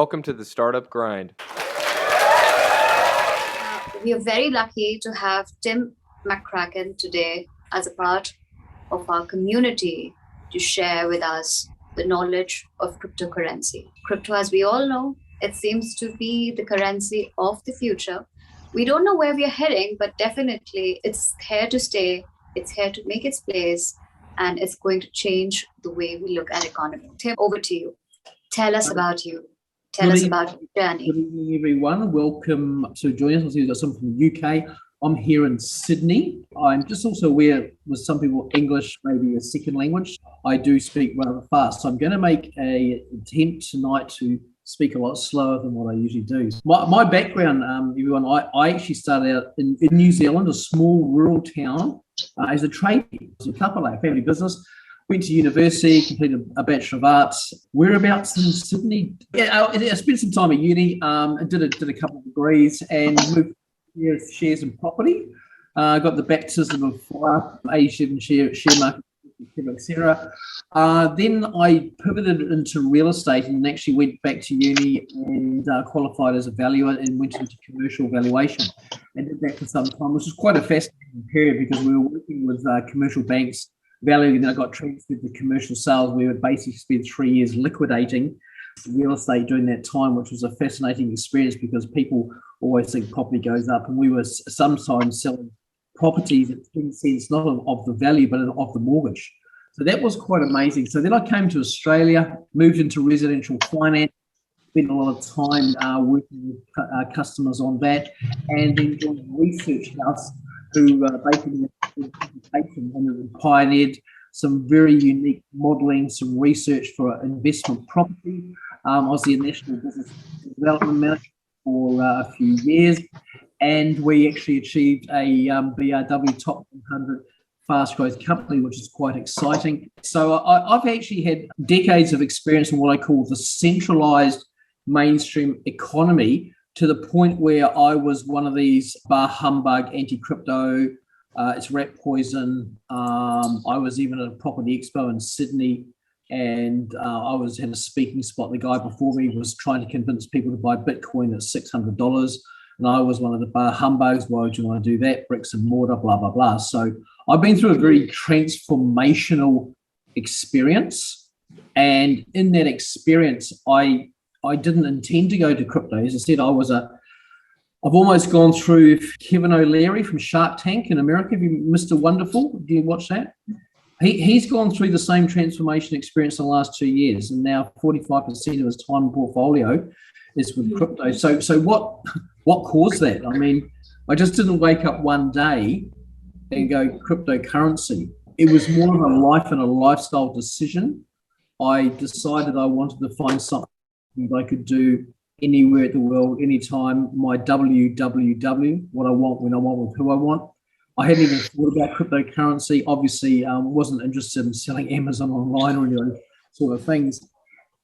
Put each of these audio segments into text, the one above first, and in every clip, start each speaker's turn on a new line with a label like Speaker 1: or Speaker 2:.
Speaker 1: Welcome to the Startup Grind.
Speaker 2: We are very lucky to have Tim McCracken today as a part of our community to share with us the knowledge of cryptocurrency. Crypto, as we all know, it seems to be the currency of the future. We don't know where we are heading, but definitely it's here to stay. It's here to make its place, and it's going to change the way we look at economy. Tim, over to you. Tell us about you. Tell us about your journey.
Speaker 3: Good evening, everyone. Welcome to join us. I see we've got someone from the UK. I'm here in Sydney. I'm just also aware with some people English may be a second language. I do speak rather fast, so I'm going to make an attempt tonight to speak a lot slower than what I usually do. My background, everyone, I actually started out in New Zealand, a small rural town, as a tradie. It was a couple, like a family business. Went to university, completed a Bachelor of Arts. Whereabouts in Sydney? Yeah, I spent some time at uni, did a couple of degrees and moved to shares and property. Got the baptism of fire, 87 share market, etc. Then I pivoted into real estate and actually went back to uni and qualified as a valuer and went into commercial valuation and did that for some time, which was quite a fascinating period because we were working with commercial banks valuing, then I got transferred to commercial sales. We would basically spend 3 years liquidating real estate during that time, which was a fascinating experience because people always think property goes up, and we were sometimes selling properties at 10 cents, not of the value, but of the mortgage. So that was quite amazing. So then I came to Australia, moved into residential finance, spent a lot of time working with customers on that, and then joined a research house who basically and pioneered some very unique modelling, some research for investment property. I was the National Business Development Manager for a few years, and we actually achieved a BRW Top 100 fast growth company, which is quite exciting. So I've actually had decades of experience in what I call the centralised mainstream economy, to the point where I was one of these bar humbug, anti-crypto, it's rat poison. I was even at a property expo in Sydney, and I had a speaking spot. The guy before me was trying to convince people to buy Bitcoin at $600, and I was one of the bar humbugs. Why would you want to do that? Bricks and mortar, blah, blah, blah. So I've been through a very transformational experience, and in that experience, I didn't intend to go to crypto. As I said, I've almost gone through Kevin O'Leary from Shark Tank in America. Have you, Mr. Wonderful? Do you watch that? He's gone through the same transformation experience in the last 2 years, and now 45% of his time portfolio is with crypto. So what caused that? I mean, I just didn't wake up one day and go cryptocurrency. It was more of a life and a lifestyle decision. I decided I wanted to find something that I could do anywhere in the world, anytime. My WWW, what I want, when I want, with who I want. I hadn't even thought about cryptocurrency. Obviously, wasn't interested in selling Amazon online or any of those sort of things.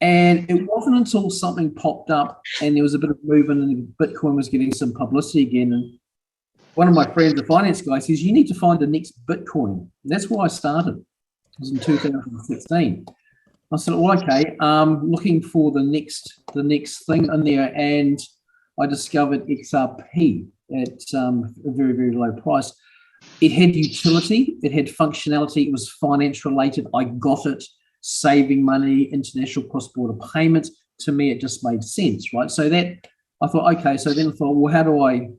Speaker 3: And it wasn't until something popped up and there was a bit of movement and Bitcoin was getting some publicity again. And one of my friends, the finance guy, says, you need to find the next Bitcoin. And that's why I started. It was in 2016. I said, well, okay, looking for the next thing in there, and I discovered XRP at a very, very low price. It had utility, it had functionality, it was finance related. I got it, saving money, international cross-border payments. To me, it just made sense, right? So that I thought, okay, so then I thought, well, how do I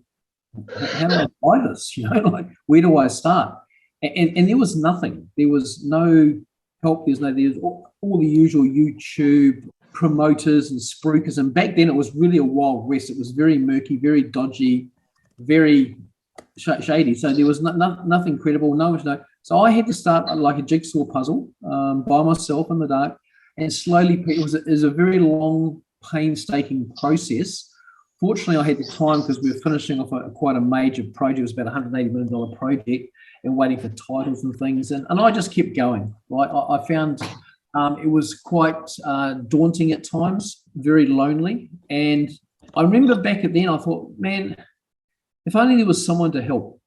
Speaker 3: buy this? You know, like, where do I start? And there was nothing. There was no help. There was all the usual YouTube promoters and spruikers. And back then it was really a wild west. It was very murky, very dodgy, very shady. So there was nothing credible. No. So I had to start like a jigsaw puzzle by myself in the dark. And slowly, it was a very long, painstaking process. Fortunately, I had the time because we were finishing off quite a major project. It was about a $180 million project, and waiting for titles and things. And I just kept going, right? I found it was quite daunting at times, very lonely. And I remember back then, I thought, man, if only there was someone to help,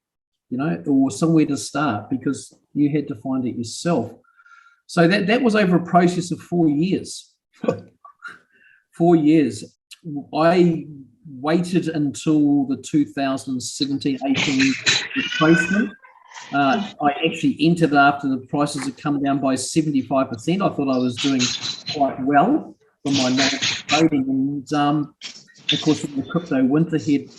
Speaker 3: you know, or somewhere to start, because you had to find it yourself. So that was over a process of 4 years. 4 years. I waited until the 2017-18 replacement. I actually entered after the prices had come down by 75%. I thought I was doing quite well for my knowledge of trading. And of course, when the crypto winter hit,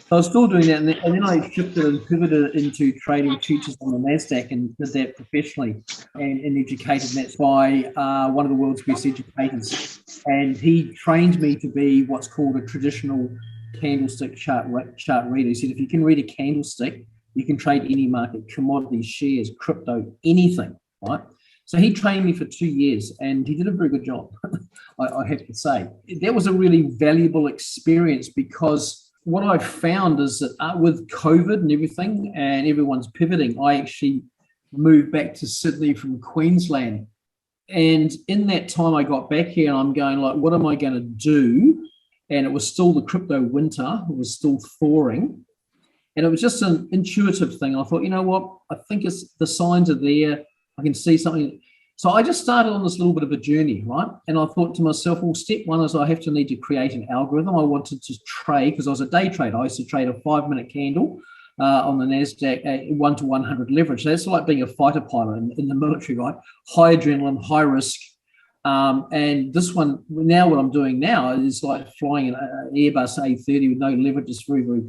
Speaker 3: so I was still doing that. And then I shifted and pivoted into trading futures on the NASDAQ and did that professionally and educated. And that's by one of the world's best educators. And he trained me to be what's called a traditional candlestick chart reader. He said, if you can read a candlestick, you can trade any market, commodities, shares, crypto, anything, right? So he trained me for 2 years and he did a very good job, I have to say. That was a really valuable experience because what I found is that with COVID and everything and everyone's pivoting, I actually moved back to Sydney from Queensland. And in that time I got back here and I'm going like, what am I going to do? And it was still the crypto winter. It was still thawing. And it was just an intuitive thing. I thought, you know what? I think it's the signs are there. I can see something. So I just started on this little bit of a journey, right? And I thought to myself, well, step one is I need to create an algorithm. I wanted to trade because I was a day trader. I used to trade a 5-minute candle on the NASDAQ at 1 to 100 leverage. So that's like being a fighter pilot in the military, right? High adrenaline, high risk. And this one, now what I'm doing now is like flying an Airbus A330 with no leverage. It's very, very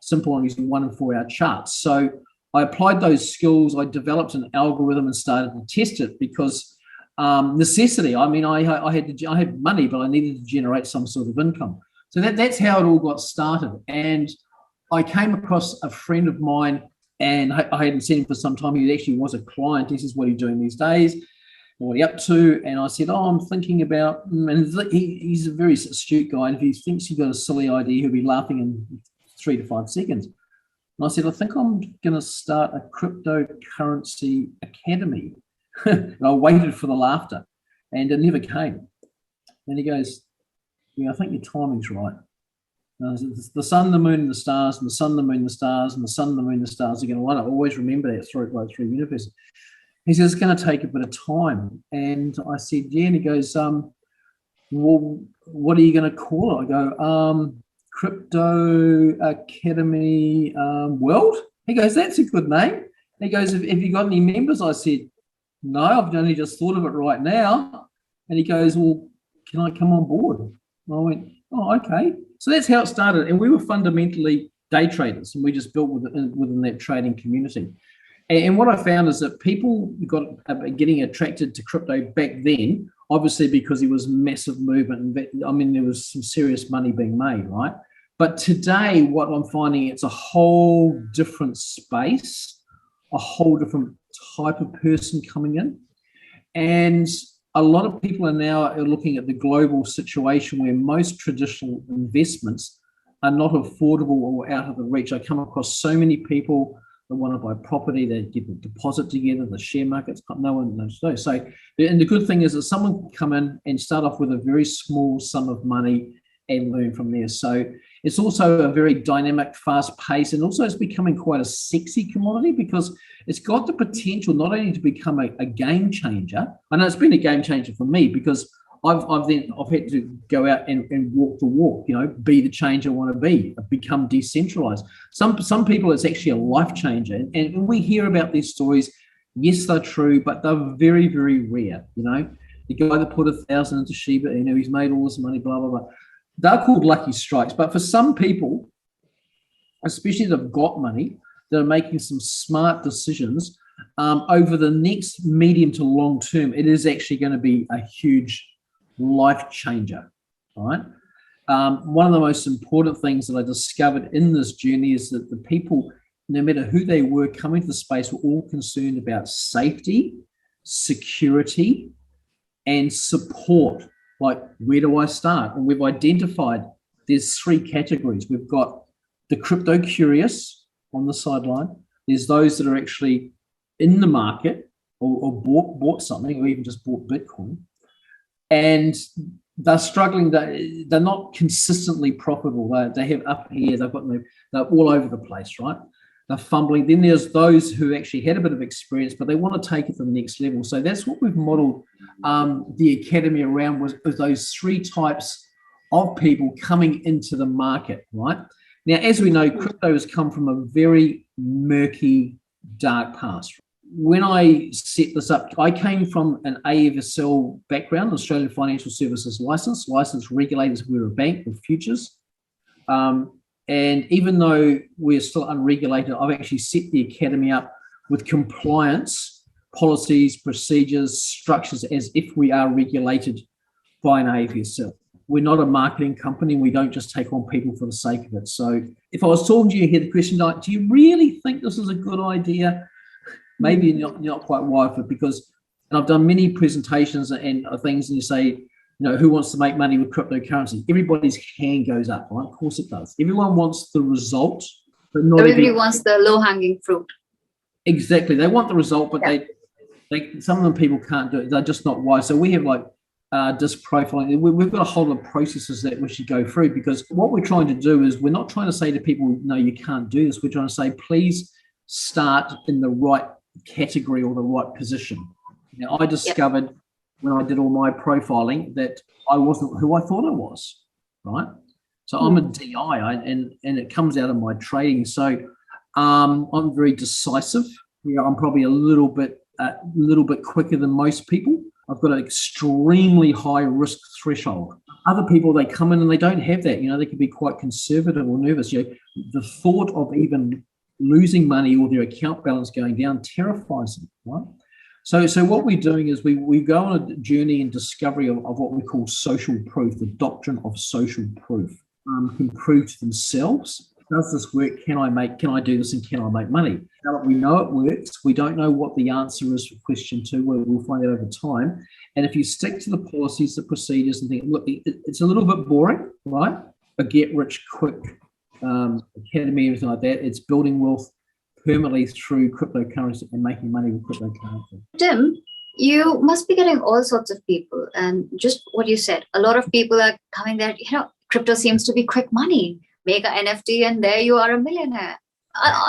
Speaker 3: simple on using 1 and 4 hour charts. So I applied those skills. I developed an algorithm and started to test it because necessity. I mean, I had money, but I needed to generate some sort of income. So that's how it all got started. And I came across a friend of mine, and I hadn't seen him for some time. He actually was a client. He says, "What are you doing these days? What are you up to?" And I said, "Oh, I'm thinking about." And he's a very astute guy. And if he thinks you've got a silly idea, he'll be laughing in 3 to 5 seconds. And I said, I think I'm going to start a cryptocurrency academy. And I waited for the laughter and it never came. And he goes, yeah, I think your timing's right. The sun, the moon, and the stars, and the sun, the moon, the stars, and the sun, the moon, the stars are going to line up. I always remember that through university. He says, it's going to take a bit of time. And I said, yeah. And he goes, well, what are you going to call it? I go, Crypto Academy World. He goes, that's a good name. He goes, have you got any members? I said, no, I've only just thought of it right now. And he goes, well, can I come on board? And I went, oh, okay. So that's how it started. And we were fundamentally day traders, and we just built within that trading community. And what I found is that people got getting attracted to crypto back then, obviously because it was massive movement. And I mean, there was some serious money being made, right? But today, what I'm finding, it's a whole different space, a whole different type of person coming in. And a lot of people are now looking at the global situation where most traditional investments are not affordable or out of the reach. I come across so many people that want to buy property, they get the deposit together, the share markets, no one knows those. So, and the good thing is that someone can come in and start off with a very small sum of money and learn from there. So it's also a very dynamic, fast pace, and also it's becoming quite a sexy commodity because it's got the potential not only to become a game changer. I know it's been a game changer for me because I've had to go out and walk the walk, you know, be the change I want to be, become decentralized. Some people, it's actually a life changer. And we hear about these stories. Yes, they're true, but they're very, very rare. You know, the guy that put 1,000 into SHIBA, you know, he's made all this money, blah, blah, blah. They're called lucky strikes. But for some people, especially that have got money, that are making some smart decisions over the next medium to long term, it is actually going to be a huge life changer, right? One of the most important things that I discovered in this journey is that the people, no matter who they were coming to the space, were all concerned about safety, security, and support. Like, where do I start? And we've identified there's 3 categories. We've got the crypto curious on the sideline. There's those that are actually in the market or bought something, or even just bought Bitcoin. And they're struggling. They're not consistently profitable. They have up here. They're all over the place, right? They're fumbling. Then there's those who actually had a bit of experience, but they want to take it to the next level. So that's what we've modeled the academy around, was those 3 types of people coming into the market, right? Now, as we know, crypto has come from a very murky, dark past. When I set this up, I came from an AFSL background, Australian Financial Services License, licensed regulators. We're a bank with futures. And even though we're still unregulated, I've actually set the academy up with compliance, policies, procedures, structures as if we are regulated by an AFSL. We're not a marketing company. We don't just take on people for the sake of it. So if I was talking to you here, the question like, do you really think this is a good idea? Maybe you're not quite wired for it, because and I've done many presentations and things, and you say, who wants to make money with cryptocurrency? Everybody's hand goes up, right? Of course it does. Everyone wants the result, but not
Speaker 2: everybody wants the low-hanging fruit.
Speaker 3: Exactly. They want the result, but they some of them people can't do it. They're just not wise. So we have like disc profiling. We've got a whole lot of processes that we should go through, because what we're trying to do is we're not trying to say to people, no, you can't do this. We're trying to say, please start in the right category or the right position. Now, I discovered when I did all my profiling that I wasn't who I thought I was, right? So I'm a DI, and it comes out of my trading. So I'm very decisive. I'm probably a little bit quicker than most people. I've got an extremely high risk threshold. Other people, they come in and they don't have that. They can be quite conservative or nervous. The thought of even losing money or their account balance going down terrifies them, right? So what we're doing is we go on a journey and discovery of what we call social proof, the doctrine of social proof. Can prove to themselves, does this work? Can I do this, and can I make money? Now that we know it works, we don't know what the answer is for question 2. We'll find out over time. And if you stick to the policies, the procedures, and think, look, it's a little bit boring, right? A get rich quick academy, everything like that. It's building wealth permanently through cryptocurrency and making money with cryptocurrency.
Speaker 2: Tim, you must be getting all sorts of people, and just what you said, a lot of people are coming there, crypto seems to be quick money. Make an NFT and there you are a millionaire.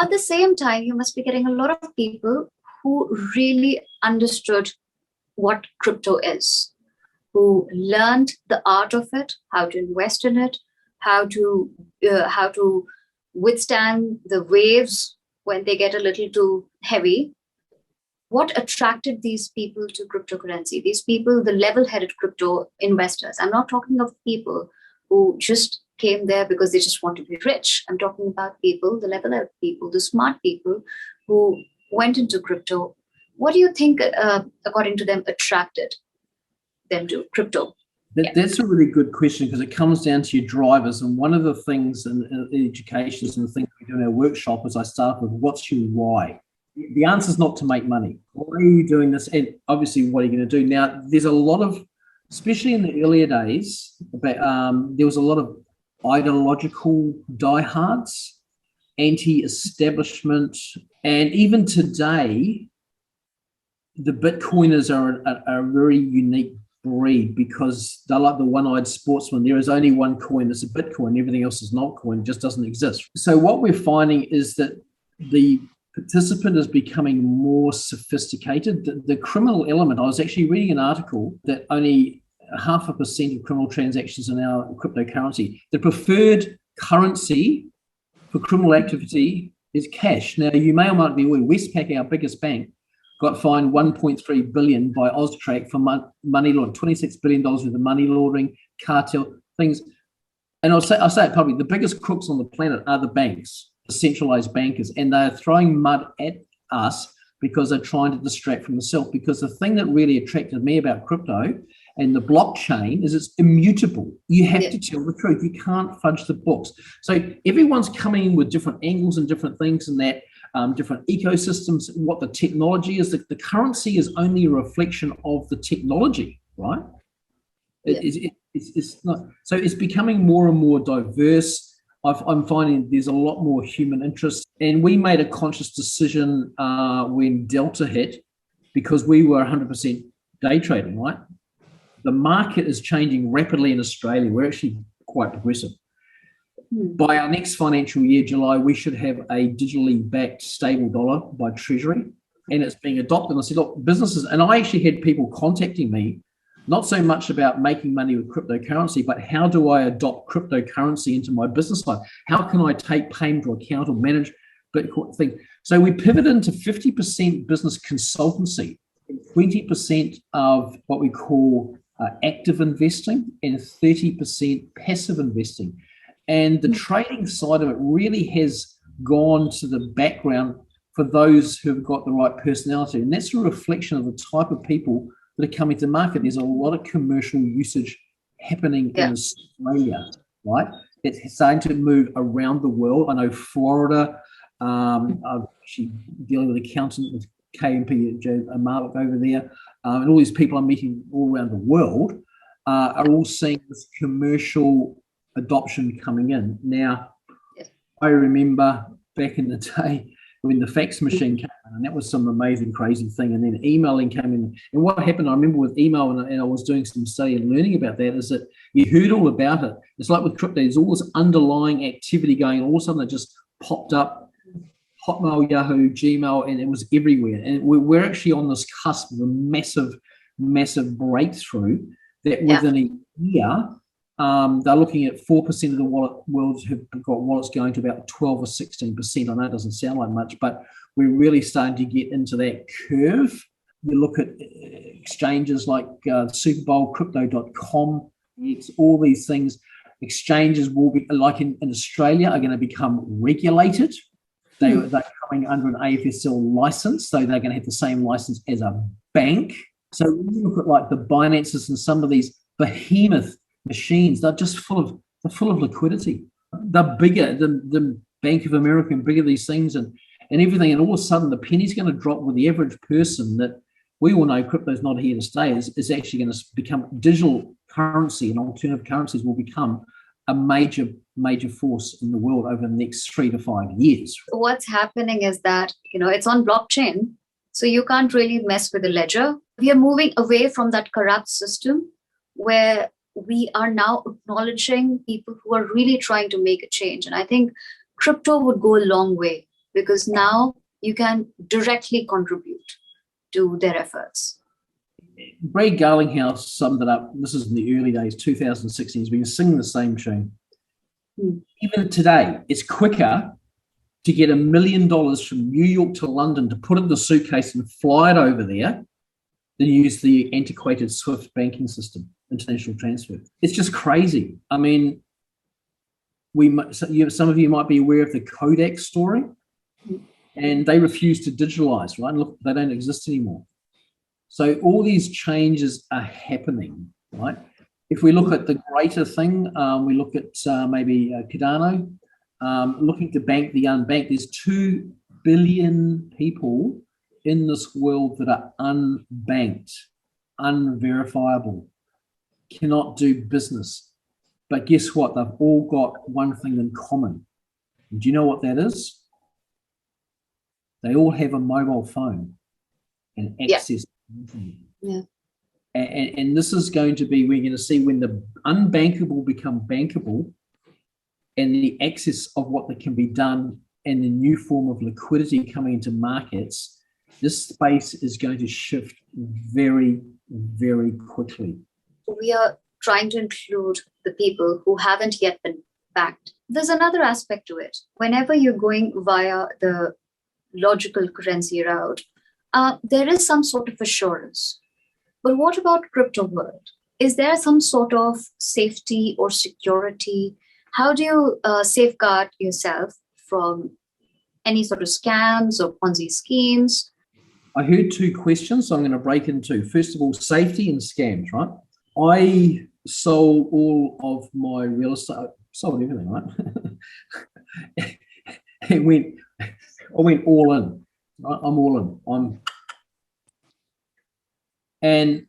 Speaker 2: At the same time, you must be getting a lot of people who really understood what crypto is, who learned the art of it, how to invest in it, how to withstand the waves when they get a little too heavy. What attracted these people to cryptocurrency? These people, the level-headed crypto investors. I'm not talking of people who just came there because they just want to be rich. I'm talking about people, the level-headed people, the smart people who went into crypto. What do you think, according to them, attracted them to crypto?
Speaker 3: That's a really good question, because it comes down to your drivers. And one of the things in education and the things we do in our workshop is I start with, what's your why? The answer is not to make money. Why are you doing this? And obviously, what are you going to do? Now, there's a lot of, especially in the earlier days, there was a lot of ideological diehards, anti-establishment, and even today, the Bitcoiners are a very unique breed, because they're like the one-eyed sportsman. There is only one coin, it's a Bitcoin. Everything else is not coin, it just doesn't exist. So what we're finding is that the participant is becoming more sophisticated. The criminal element, I was actually reading an article that only 0.5% of criminal transactions are now cryptocurrency. The preferred currency for criminal activity is cash. Now, you may or might be aware, Westpac, our biggest bank, got fined $1.3 billion by Austrac for money laundering, $26 billion worth of money laundering, cartel things. And I'll say it publicly, the biggest crooks on the planet are the banks, the centralized bankers, and they're throwing mud at us because they're trying to distract from themselves. Because the thing that really attracted me about crypto and the blockchain is it's immutable. You have to tell the truth. You can't fudge the books. So everyone's coming in with different angles and different things, and that different ecosystems, what the technology is. The currency is only a reflection of the technology, right? It's not. So it's becoming more and more diverse. I'm finding there's a lot more human interest. And we made a conscious decision when Delta hit, because we were 100% day trading, right? The market is changing rapidly in Australia. We're actually quite progressive. By our next financial year, July, we should have a digitally backed stable dollar by Treasury, and it's being adopted. And I said, look, businesses, and I actually had people contacting me not so much about making money with cryptocurrency, but how do I adopt cryptocurrency into my business life? How can I take payment to account or manage Bitcoin thing? So we pivoted into 50% business consultancy, 20% of what we call active investing, and 30% passive investing. And the trading side of it really has gone to the background for those who have got the right personality. And that's a reflection of the type of people that are coming to market. There's a lot of commercial usage happening in Australia, right? It's starting to move around the world. I know Florida, I'm actually dealing with an accountant with KMP, Mark over there, and all these people I'm meeting all around the world are all seeing this commercial adoption coming in. Now, I remember back in the day when the fax machine came in, and that was some amazing, crazy thing. And then emailing came in. And what happened, I remember with email, and I was doing some study and learning about that, is that you heard all about it. It's like with crypto, there's all this underlying activity going, and all of a sudden it just popped up, Hotmail, Yahoo, Gmail, and it was everywhere. And we're actually on this cusp of a massive, massive breakthrough that within a year, they're looking at 4% of the world have got wallets going to about 12 or 16%. I know it doesn't sound like much, but we're really starting to get into that curve. You look at exchanges like Super Bowl, Crypto.com, it's all these things. Exchanges will be, like in Australia, are going to become regulated. They're coming under an AFSL license, so they're going to have the same license as a bank. So when you look at like the Binances and some of these behemoth machines, they're just full of liquidity. They're bigger than the Bank of America and bigger these things and everything. And all of a sudden, the penny's going to drop with the average person that we all know crypto's not here to stay. Is actually going to become digital currency, and alternative currencies will become a major force in the world over the next 3 to 5 years.
Speaker 2: What's happening is that, it's on blockchain, so you can't really mess with the ledger. We are moving away from that corrupt system where we are now acknowledging people who are really trying to make a change. And I think crypto would go a long way because now you can directly contribute to their efforts.
Speaker 3: Brad Garlinghouse summed it up. This is in the early days, 2016. He's been singing the same tune. Even today, it's quicker to get $1 million from New York to London to put it in the suitcase and fly it over there than use the antiquated SWIFT banking system, international transfer. It's just crazy. I mean, some of you might be aware of the Kodak story, and they refuse to digitalize, right? And look, they don't exist anymore. So all these changes are happening, right? If we look at the greater thing, we look at maybe Cardano, looking to bank the unbanked. There's 2 billion people in this world that are unbanked, unverifiable, cannot do business. But guess what? They've all got one thing in common. And do you know what that is? They all have a mobile phone and access.
Speaker 2: Yeah.
Speaker 3: And this is going to be, we're going to see when the unbankable become bankable and the access of what that can be done and the new form of liquidity coming into markets, this space is going to shift very, very quickly.
Speaker 2: We are trying to include the people who haven't yet been backed. There's another aspect to it. Whenever you're going via the logical currency route, there is some sort of assurance. But what about crypto world? Is there some sort of safety or security? How do you safeguard yourself from any sort of scams or Ponzi schemes?
Speaker 3: I heard 2 questions, so I'm going to break into, first of all, safety and scams, right? I sold all of my real estate, sold everything, right? I went all in. I'm all in. And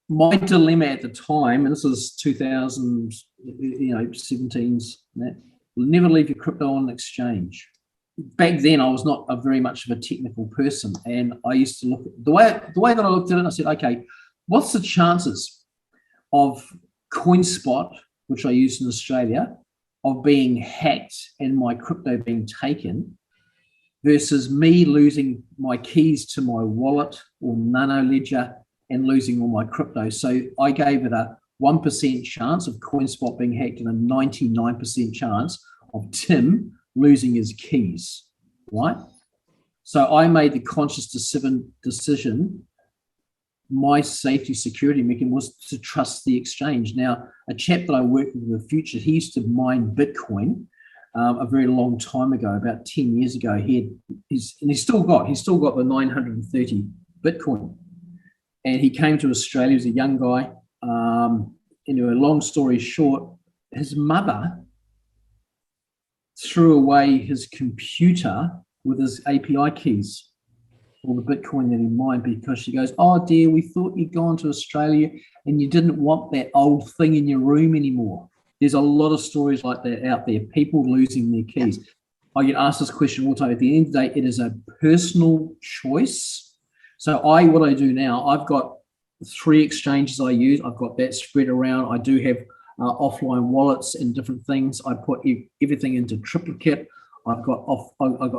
Speaker 3: my dilemma at the time, and this is 2017s, never leave your crypto on an exchange. Back then, I was not very much of a technical person, and I used to look at the way that I looked at it. I said, okay, what's the chances of CoinSpot, which I use in Australia, of being hacked and my crypto being taken, versus me losing my keys to my wallet or Nano Ledger and losing all my crypto. So I gave it a 1% chance of CoinSpot being hacked and a 99% chance of Tim losing his keys, right? So I made the conscious decision. My safety security mechanism was to trust the exchange. Now, a chap that I work with in the future, he used to mine Bitcoin a very long time ago, about 10 years ago. He's still got the 930 Bitcoin. And he came to Australia as a young guy. A long story short, his mother threw away his computer with his API keys, all the Bitcoin that he mined, because she goes, "Oh dear, we thought you'd gone to Australia and you didn't want that old thing in your room anymore." There's a lot of stories like that out there, people losing their keys. I get asked this question all the time. At the end of the day, it is a personal choice. So what I do now, I've got 3 exchanges I use. I've got that spread around. I do have offline wallets and different things. I put everything into triplicate. I've got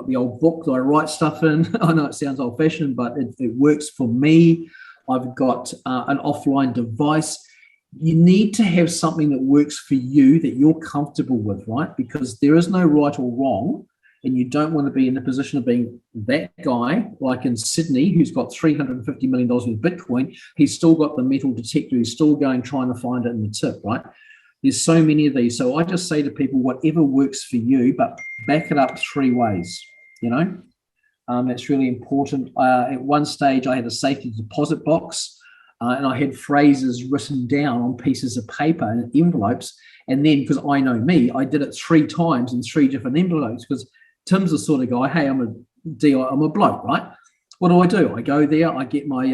Speaker 3: the old book that I write stuff in. I know it sounds old-fashioned, but it works for me. I've got an offline device. You need to have something that works for you, that you're comfortable with, right? Because there is no right or wrong, and you don't want to be in the position of being that guy, like in Sydney, who's got $350 million with Bitcoin. He's still got the metal detector. He's still trying to find it in the tip, right? There's so many of these. So I just say to people, whatever works for you, but back it up 3 ways, that's really important. At one stage, I had a safety deposit box, and I had phrases written down on pieces of paper and envelopes. And then, because I know me, I did it 3 times in 3 different envelopes, because Tim's the sort of guy, hey, I'm a bloke, right? What do? I go there, I get my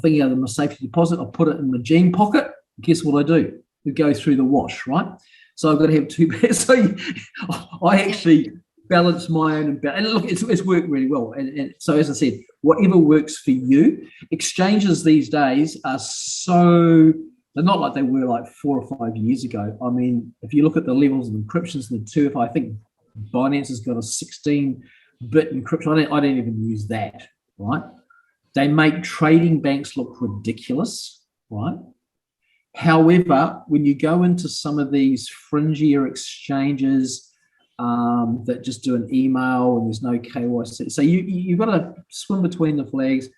Speaker 3: thing out of my safety deposit, I put it in my jean pocket. Guess what I do? We go through the wash, right? So I've got to have 2 pairs. So I actually balance my own, and look, it's worked really well. And so, as I said, whatever works for you. Exchanges these days are they're not like they were like 4 or 5 years ago. I mean, if you look at the levels of encryptions in the 2, I think Binance has got a 16-bit encryption. I don't even use that, right? They make trading banks look ridiculous, right? However, when you go into some of these fringier exchanges that just do an email and there's no KYC, so you've got to swim between the flags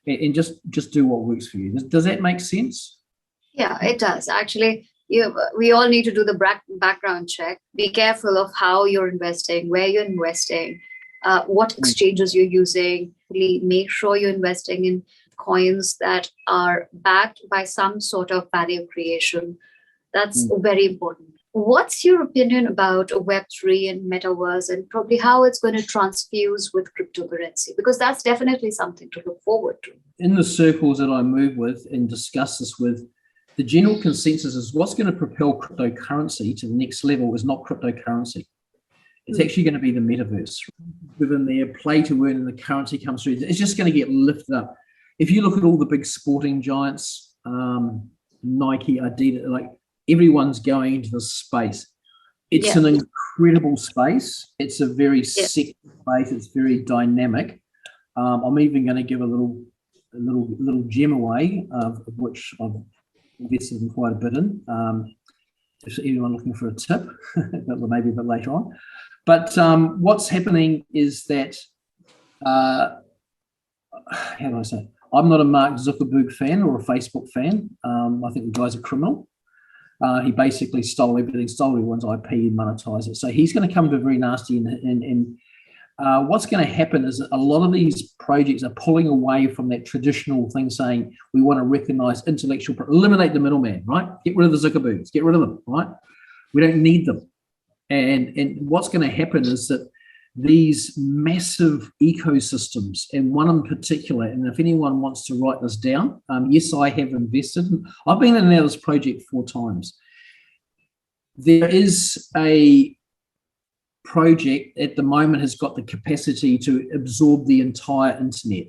Speaker 3: and just do what works for you. Does that make sense?
Speaker 2: Yeah, it does. Actually, we all need to do the background check. Be careful of how you're investing, where you're investing, what exchanges you're using. Really make sure you're investing in coins that are backed by some sort of value creation. That's very important. What's your opinion about Web3 and Metaverse, and probably how it's going to transfuse with cryptocurrency? Because that's definitely something to look forward to.
Speaker 3: In the circles that I move with and discuss this with, the general consensus is what's going to propel cryptocurrency to the next level is not cryptocurrency. It's actually going to be the metaverse. Within their play to earn and the currency comes through, it's just going to get lifted up. If you look at all the big sporting giants, Nike, Adidas, like everyone's going into this space. It's an incredible space. It's a very sexy space. It's very dynamic. I'm even going to give a little gem away, of which I've invested in quite a bit in. If anyone looking for a tip, maybe a bit later on. But what's happening is that, how do I say? I'm not a Mark Zuckerberg fan or a Facebook fan. I think the guy's a criminal. He basically stole everyone's IP and monetized it. So he's going to come to very nasty. And what's going to happen is a lot of these projects are pulling away from that traditional thing, saying we want to recognize eliminate the middleman, right? Get rid of the Zuckerbergs, get rid of them, right? We don't need them. And what's going to happen is that these massive ecosystems, and one in particular, and if anyone wants to write this down, yes, I have invested. I've been in and out of this project 4 times. There is a project at the moment has got the capacity to absorb the entire internet.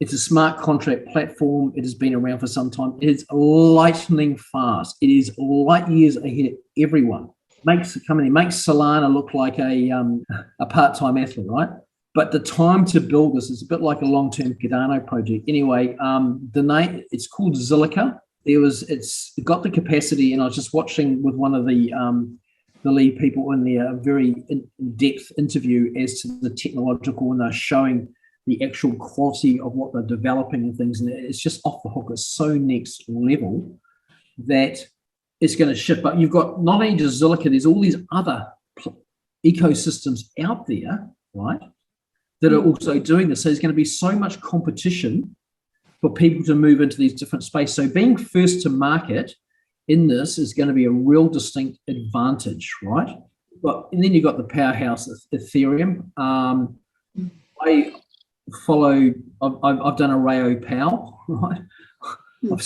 Speaker 3: It's a smart contract platform. It has been around for some time. It is lightning fast. It is light years ahead of everyone. Makes Solana look like a part-time athlete, right? But the time to build this is a bit like a long-term Cardano project. Anyway, the name, it's called Zilliqa. It's got the capacity, and I was just watching with one of the lead people in there, a very in-depth interview as to the technological, and they're showing the actual quality of what they're developing and things, and it's just off the hook. It's so next level that it's going to shift. But you've got not only just Zilliqa, there's all these other ecosystems out there, right, that are also doing this. So there's going to be so much competition for people to move into these different spaces. So being first to market in this is going to be a real distinct advantage, right? But and then you've got the powerhouse Ethereum. I've done a Rayo Pal, right? I've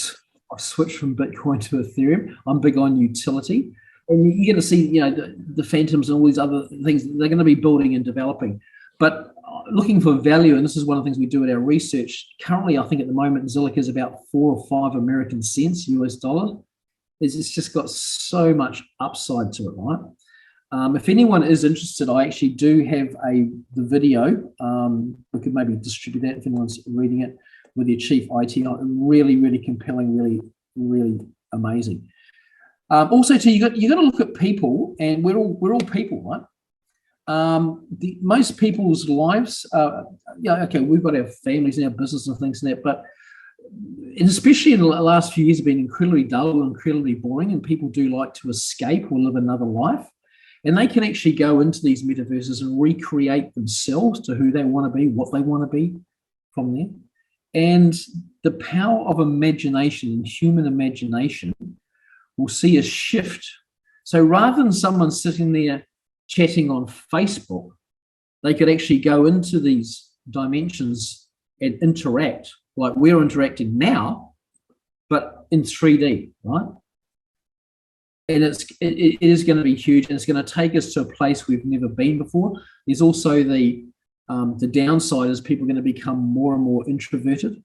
Speaker 3: switched from Bitcoin to Ethereum. I'm big on utility. And you're going to see, the phantoms and all these other things they're going to be building and developing. But looking for value, and this is one of the things we do in our research, currently I think at the moment Zilliqa is about 4 or 5 American cents US dollar. It's just got so much upside to it, right? If anyone is interested, I actually do have the video. We could maybe distribute that if anyone's reading it, with your chief IT. Really, really compelling, really, really amazing. Also, too, you got to look at people, and we're all people, right? Most people's lives, okay, we've got our families and our business and things like that, but and especially in the last few years have been incredibly dull and incredibly boring, and people do like to escape or live another life, and they can actually go into these metaverses and recreate themselves to who they want to be, what they want to be from there. And the power of imagination and human imagination will see a shift. So rather than someone sitting there chatting on Facebook, they could actually go into these dimensions and interact like we're interacting now, but in 3D, right? And it is going to be huge, and it's going to take us to a place we've never been before. There's also the downside is people are going to become more and more introverted,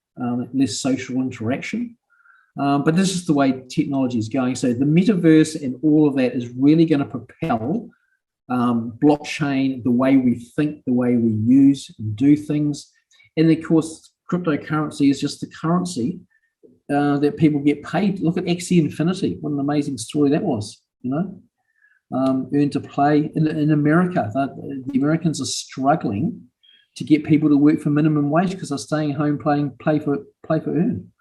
Speaker 3: less social interaction. But this is the way technology is going. So the metaverse and all of that is really going to propel blockchain, the way we think, the way we use and do things. And of course, cryptocurrency is just the currency that people get paid. Look at Axie Infinity. What an amazing story that was, earn to play. In America, the Americans are struggling to get people to work for minimum wage because they're staying home playing play for earn.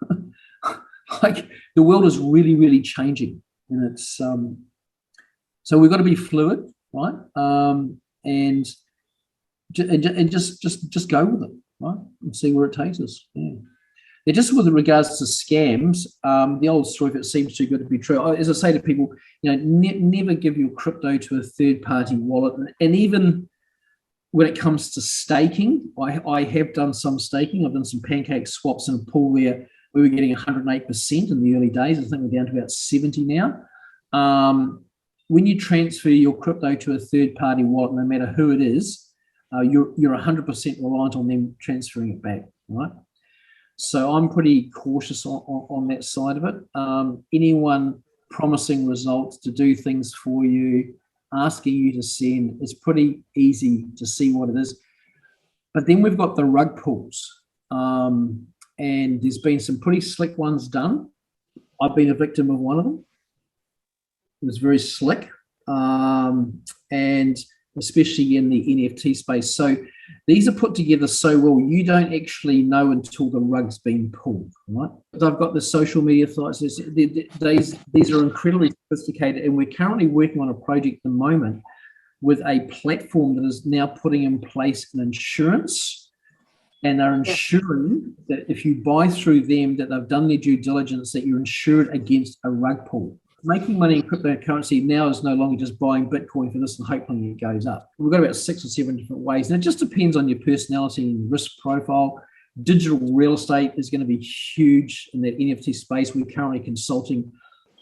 Speaker 3: Like the world is really, really changing, and it's so we've got to be fluid, right? And just go with it, right? And see where it takes us. Yeah. And just with regards to scams, the old story, if it seems too good to be true, as I say to people, never give your crypto to a third-party wallet. And even when it comes to staking, I have done some staking. I've done some pancake swaps in a pool where we were getting 108% in the early days. I think we're down to about 70 now. When you transfer your crypto to a third-party wallet, no matter who it is, you're 100% reliant on them transferring it back, right? So I'm pretty cautious on that side of it. Anyone promising results to do things for you, asking you to send, it's pretty easy to see what it is. But then we've got the rug pulls. And there's been some pretty slick ones done. I've been a victim of one of them. It was very slick, and especially in the NFT space. So these are put together so well, you don't actually know until the rug's been pulled, right? I've got the social media sites. These are incredibly sophisticated, and we're currently working on a project at the moment with a platform that is now putting in place an insurance. And they're ensuring that if you buy through them, that they've done their due diligence, that you're insured against a rug pull. Making money in cryptocurrency now is no longer just buying Bitcoin for this and hoping it goes up. We've got about 6 or 7 different ways. And it just depends on your personality and risk profile. Digital real estate is going to be huge in that NFT space. We're currently consulting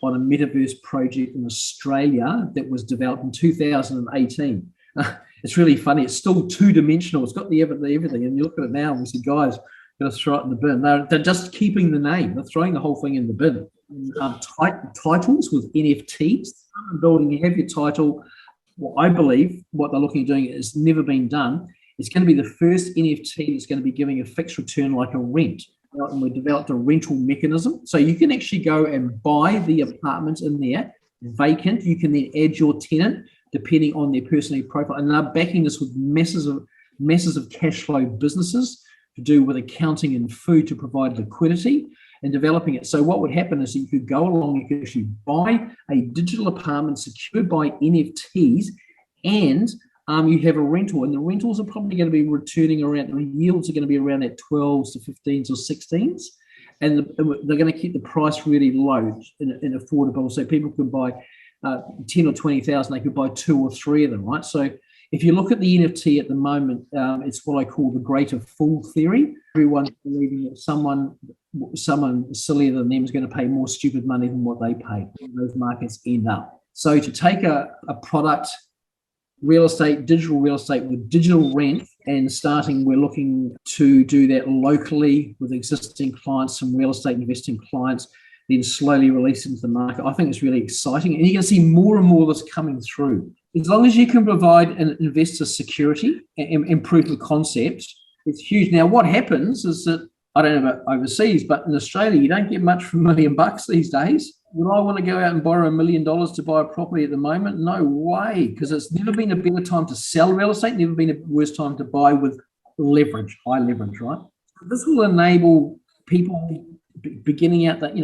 Speaker 3: on a metaverse project in Australia that was developed in 2018. It's really funny. It's still two-dimensional. It's got the everything. And you look at it now and we say, guys, got to throw it in the bin. They're just keeping the name. They're throwing the whole thing in the bin. Titles with NFTs. Building, you have your title. Well, I believe what they're looking at doing has never been done. It's going to be the first NFT that's going to be giving a fixed return like a rent. And we developed a rental mechanism. So you can actually go and buy the apartments in there vacant. You can then add your tenant depending on their personality profile. And they're backing this with masses of cash flow businesses to do with accounting and food to provide liquidity and developing it. So what would happen is that you could go along, you could actually buy a digital apartment secured by NFTs, and you have a rental, and the rentals are probably going to be returning around, the yields are going to be around at 12s to 15s or 16s, and they're going to keep the price really low and affordable, so people could buy 10 or 20,000, they could buy 2 or 3 of them, right? So if you look at the NFT at the moment, it's what I call the greater fool theory. Everyone's believing that someone sillier than them is going to pay more stupid money than what they pay. Those markets end up. So to take a product, real estate, digital real estate with digital rent, and we're looking to do that locally with existing clients, some real estate investing clients, then slowly release into the market. I think it's really exciting, and you're going to see more and more of this coming through. As long as you can provide an investor security and improve the concept, it's huge. Now, what happens is that, I don't know about overseas, but in Australia, you don't get much for $1 million these days. Would I want to go out and borrow $1 million to buy a property at the moment? No way, because it's never been a better time to sell real estate, never been a worse time to buy with leverage, high leverage, right? This will enable people beginning out that,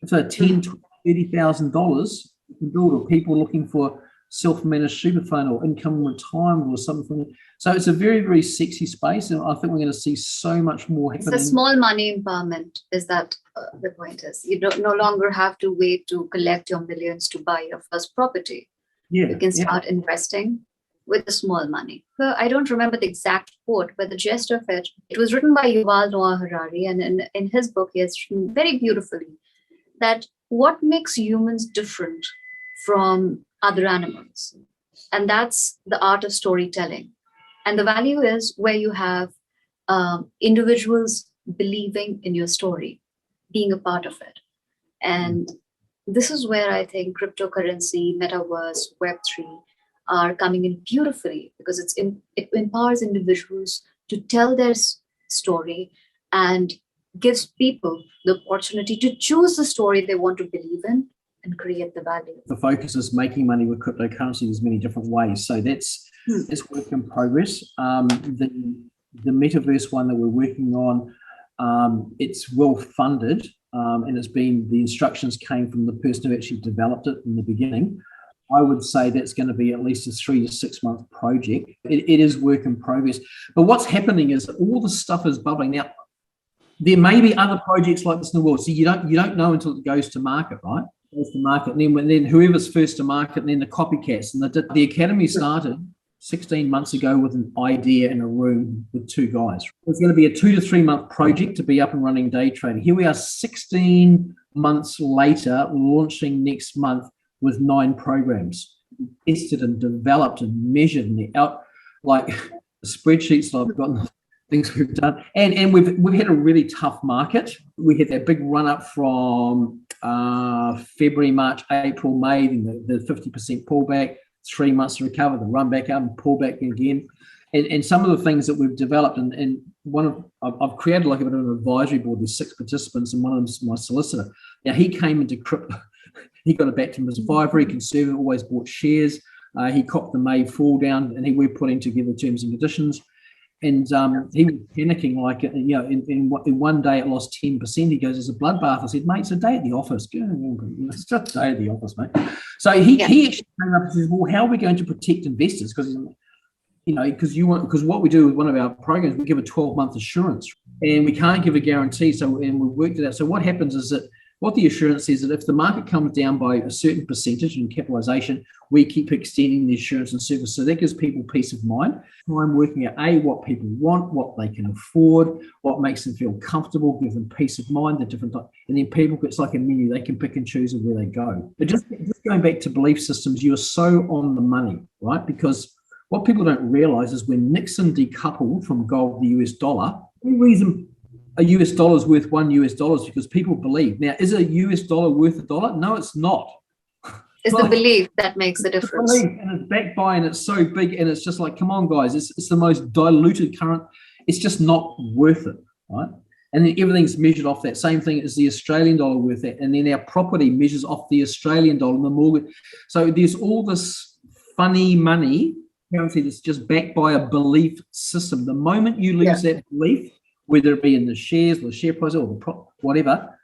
Speaker 3: for $10,000, $30,000, you can build, or people looking for self-managed super fund or income retirement or something. So it's a very, very sexy space, and I think we're going to see so much more happening.
Speaker 2: It's a small money empowerment, is that the point is. You no longer have to wait to collect your millions to buy your first property. Yeah, you can start investing with the small money. So I don't remember the exact quote, but the gist of it was written by Yuval Noah Harari, and in his book, he has written very beautifully that what makes humans different from other animals, and that's the art of storytelling. And the value is where you have individuals believing in your story, being a part of it. And this is where I think cryptocurrency, metaverse, Web3 are coming in beautifully, because it empowers individuals to tell their story and gives people the opportunity to choose the story they want to believe in and create the value.
Speaker 3: The focus is making money with cryptocurrency. There's many different ways. So that's work in progress. The metaverse one that we're working on, it's well funded, and the instructions came from the person who actually developed it in the beginning. I would say that's going to be at least a 3 to 6 month project. It is work in progress. But what's happening is all the stuff is bubbling. Now, there may be other projects like this in the world. So you don't know until it goes to market, right? Goes to market, and then whoever's first to market, and then the copycats. And the academy started 16 months ago with an idea in a room with 2 guys. It's going to be a 2 to 3 month project to be up and running day trading. Here we are 16 months later, launching next month with 9 programs. Tested and developed and measured, and they're out like the spreadsheets that I've got, things we've done. And we've had a really tough market. We had that big run up from February, March, April, May, then the 50% pullback, 3 months to recover, the run back up and pull back again. And some of the things that we've developed, and I've created like a bit of an advisory board with 6 participants, and one of them is my solicitor. Now, he came into crypto, he got it back to him as a very conservative, always bought shares. He copped the May fall down, and we're putting together terms and conditions. And he was panicking, like, in one day it lost 10%. He goes, "It's a bloodbath." I said, "Mate, it's a day at the office." It's just a day at the office, mate. So he actually came up and says, "Well, how are we going to protect investors?" Because what we do with one of our programs, we give a 12-month assurance, and we can't give a guarantee. And we've worked it out. So what happens is that what the assurance says that if the market comes down by a certain percentage in capitalization, we keep extending the assurance and service. So that gives people peace of mind. I'm working out what people want, what they can afford, what makes them feel comfortable, give them peace of mind, the different types. And then people, it's like a menu, they can pick and choose where they go. But just going back to belief systems, you're so on the money, right? Because what people don't realize is when Nixon decoupled from gold, the US dollar, the reason a US dollar is worth $1 US because people believe. Now, is a US dollar worth $1? No, it's not.
Speaker 2: It's the belief that makes the difference.
Speaker 3: And it's backed by, and it's so big, and it's just like, come on, guys, it's the most diluted current. It's just not worth it, right? And then everything's measured off that. Same thing as the Australian dollar worth that. And then our property measures off the Australian dollar and the mortgage. So there's all this funny money currency that's just backed by a belief system. The moment you lose that belief, whether it be in the shares or the share price or the whatever,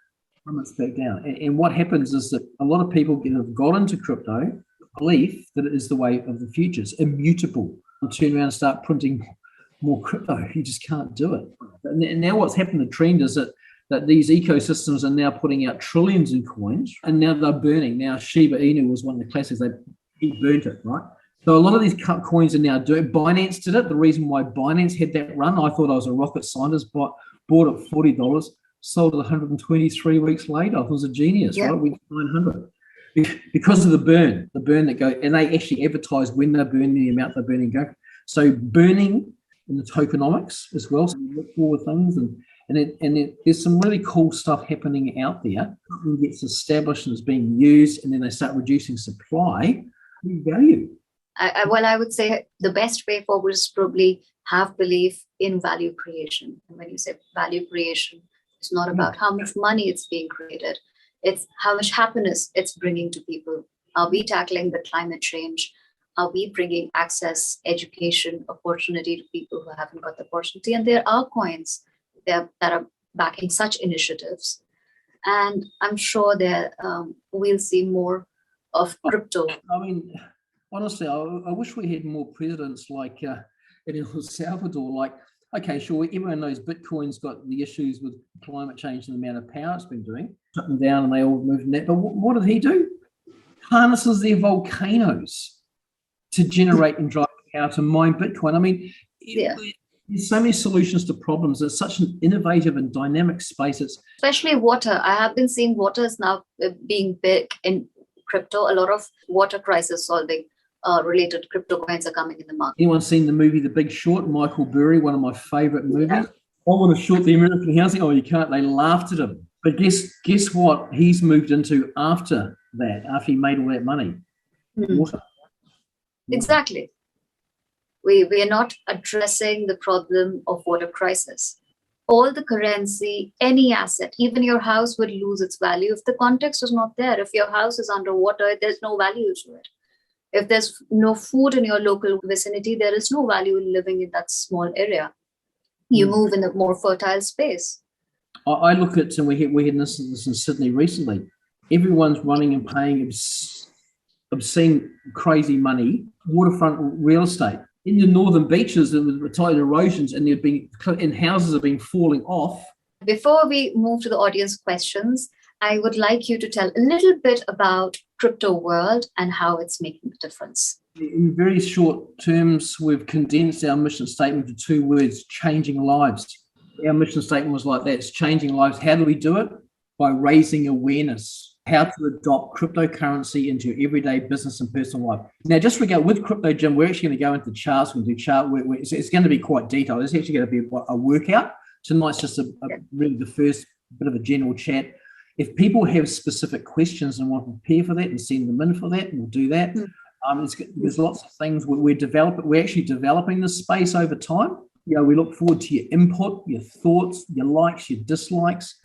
Speaker 3: it's back down. And what happens is that a lot of people have got into crypto belief that it is the way of the future. It's immutable. Turn around and start printing more crypto. You just can't do it. And now what's happened, the trend is that these ecosystems are now putting out trillions in coins, and now they're burning. Now Shiba Inu was one of the classics. He burnt it, right? So a lot of these coins are now doing. Binance did it. The reason why Binance had that run, I thought I was a rocket scientist, bought at $40, sold it 123 weeks later. I was a genius, right? We went 900 because of the burn that go, and they actually advertise when they're burning, the amount they're burning. So burning in the tokenomics as well. So we look forward things, and there's some really cool stuff happening out there. Something gets established and it's being used, and then they start reducing supply. Value.
Speaker 2: I would say the best way forward is probably have belief in value creation. And when you say value creation, it's not about how much money it's being created. It's how much happiness it's bringing to people. Are we tackling the climate change? Are we bringing access, education, opportunity to people who haven't got the opportunity? And there are coins that are backing such initiatives. And I'm sure that we'll see more of crypto.
Speaker 3: I mean, honestly, I wish we had more presidents like in El Salvador. Like, okay, sure, everyone knows Bitcoin's got the issues with climate change and the amount of power it's been doing. Shut them down and they all moved in that. But what did he do? Harnesses their volcanoes to generate and drive power to mine Bitcoin. I mean, there's so many solutions to problems. It's such an innovative and dynamic space.
Speaker 2: Especially water. I have been seeing water is now being big in crypto. A lot of water crisis solving related crypto coins are coming in the market.
Speaker 3: Anyone seen the movie The Big Short? Michael Burry, one of my favorite movies. I want to short the American housing. Oh, you can't. They laughed at him. But guess what? He's moved into after that, after he made all that money. Water.
Speaker 2: Exactly. We are not addressing the problem of water crisis. All the currency, any asset, even your house would lose its value if the context is not there. If your house is underwater, there's no value to it. If there's no food in your local vicinity, there is no value in living in that small area. You move in a more fertile space.
Speaker 3: I look at, and we had this in Sydney recently. Everyone's running and paying obscene, crazy money, waterfront real estate. In the northern beaches, there was tide erosions, and houses have been falling off.
Speaker 2: Before we move to the audience questions, I would like you to tell a little bit about crypto world and how it's making a difference.
Speaker 3: In very short terms, we've condensed our mission statement to 2 words: changing lives. Our mission statement was like that: it's changing lives. How do we do it? By raising awareness. How to adopt cryptocurrency into your everyday business and personal life. Now, just with Crypto Gym, we're actually going to go into charts. We'll do chart work. It's going to be quite detailed. It's actually going to be a workout. Tonight's just really the first bit of a general chat. If people have specific questions and want to prepare for that and send them in for that, we'll do that. There's lots of things we're actually developing this space over time. You know, we look forward to your input, your thoughts, your likes, your dislikes.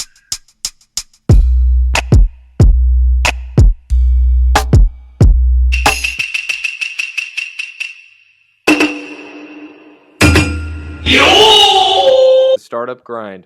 Speaker 1: Startup Grind.